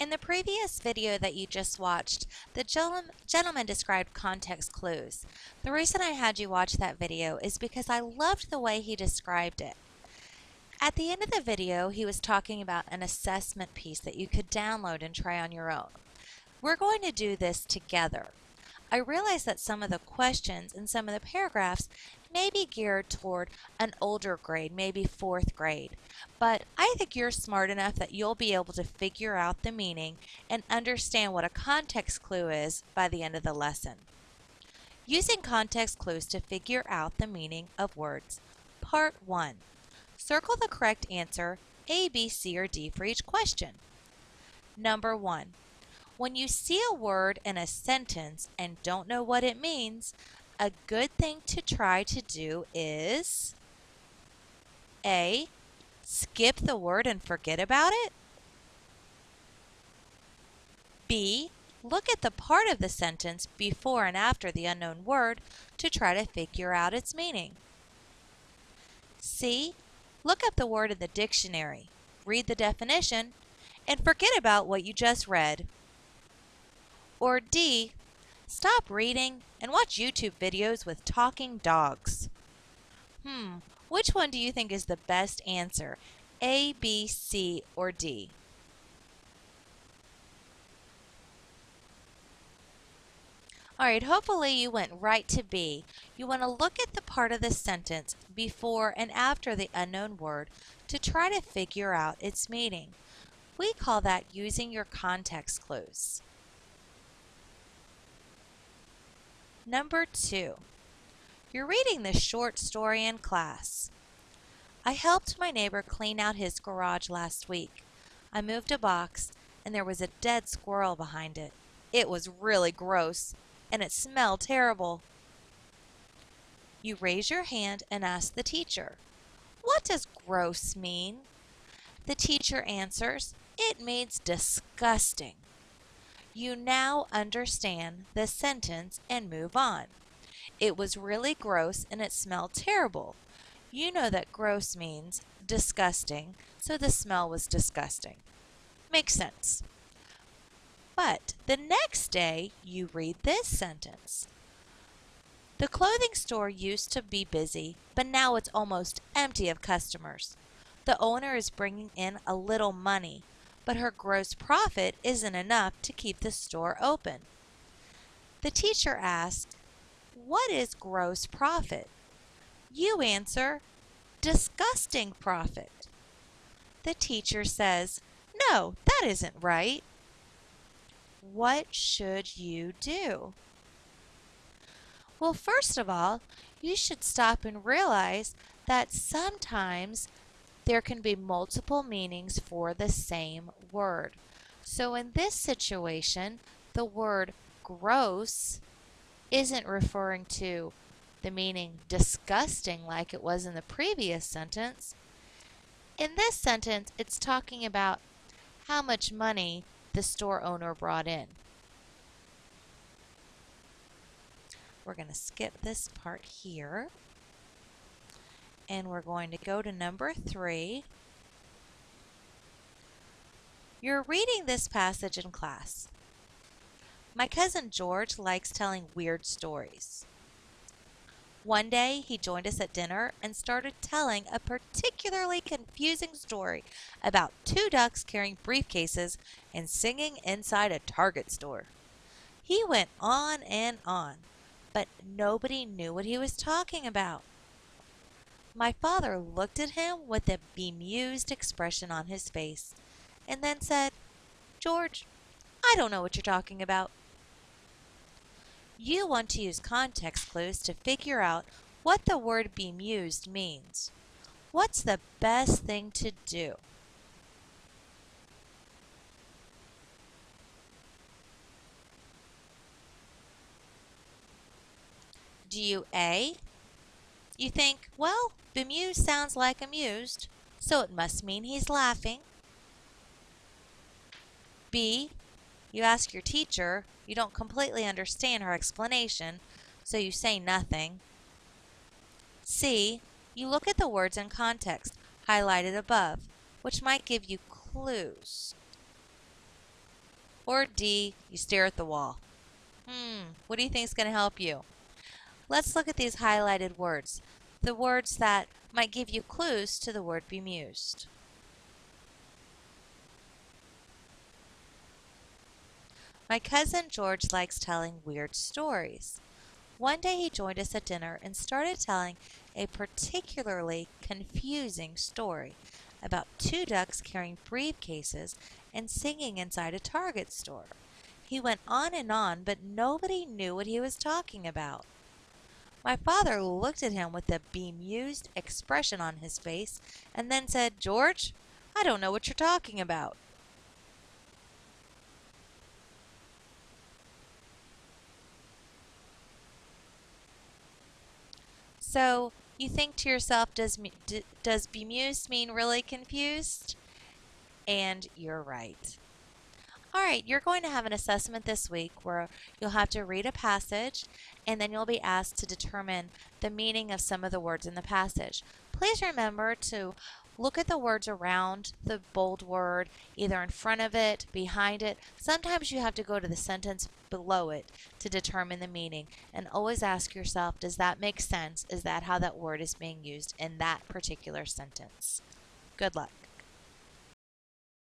In the previous video that you just watched, the gentleman described context clues. The reason I had you watch that video is because I loved the way he described it. At the end of the video, he was talking about an assessment piece that you could download and try on your own. We're going to do this together. I realize that some of the questions and some of the paragraphs may be geared toward an older grade, maybe 4th grade, but I think you're smart enough that you'll be able to figure out the meaning and understand what a context clue is by the end of the lesson. Using context clues to figure out the meaning of words. Part 1. Circle the correct answer A, B, C, or D for each question. Number 1. When you see a word in a sentence and don't know what it means, a good thing to try to do is A. Skip the word and forget about it. B. Look at the part of the sentence before and after the unknown word to try to figure out its meaning. C. Look up the word in the dictionary, read the definition, and forget about what you just read. Or D. Stop reading and watch YouTube videos with talking dogs. Which one do you think is the best answer? A, B, C, or D? Alright, hopefully you went right to B. You want to look at the part of the sentence before and after the unknown word to try to figure out its meaning. We call that using your context clues. Number 2. You're reading this short story in class. I helped my neighbor clean out his garage last week. I moved a box and there was a dead squirrel behind it. It was really gross and it smelled terrible. You raise your hand and ask the teacher, "What does gross mean?" The teacher answers, "It means disgusting." You now understand the sentence and move on. It was really gross and it smelled terrible. You know that gross means disgusting, so the smell was disgusting. Makes sense. But the next day, you read this sentence. The clothing store used to be busy, but now it's almost empty of customers. The owner is bringing in a little money, but her gross profit isn't enough to keep the store open. The teacher asks, "What is gross profit?" You answer, "Disgusting profit." The teacher says, "No, that isn't right." What should you do? Well, first of all, you should stop and realize that sometimes there can be multiple meanings for the same word. So in this situation, the word gross isn't referring to the meaning disgusting like it was in the previous sentence. In this sentence, it's talking about how much money the store owner brought in. We're going to skip this part here. And we're going to go to number 3. You're reading this passage in class. My cousin George likes telling weird stories. One day he joined us at dinner and started telling a particularly confusing story about 2 ducks carrying briefcases and singing inside a Target store. He went on, but nobody knew what he was talking about. My father looked at him with a bemused expression on his face and then said, "George, I don't know what you're talking about." You want to use context clues to figure out what the word bemused means. What's the best thing to do? Do you A? You think, well, bemused sounds like amused, so it must mean he's laughing. B, you ask your teacher, you don't completely understand her explanation, so you say nothing. C, you look at the words in context, highlighted above, which might give you clues. Or D, you stare at the wall? What do you think is going to help you? Let's look at these highlighted words, the words that might give you clues to the word bemused. My cousin George likes telling weird stories. One day he joined us at dinner and started telling a particularly confusing story about two ducks carrying briefcases and singing inside a Target store. He went on, but nobody knew what he was talking about. My father looked at him with a bemused expression on his face and then said, "George, I don't know what you're talking about." So you think to yourself, does bemused mean really confused? And you're right. All right, you're going to have an assessment this week where you'll have to read a passage and then you'll be asked to determine the meaning of some of the words in the passage. Please remember to look at the words around the bold word, either in front of it, behind it. Sometimes you have to go to the sentence below it to determine the meaning. And always ask yourself, does that make sense? Is that how that word is being used in that particular sentence? Good luck.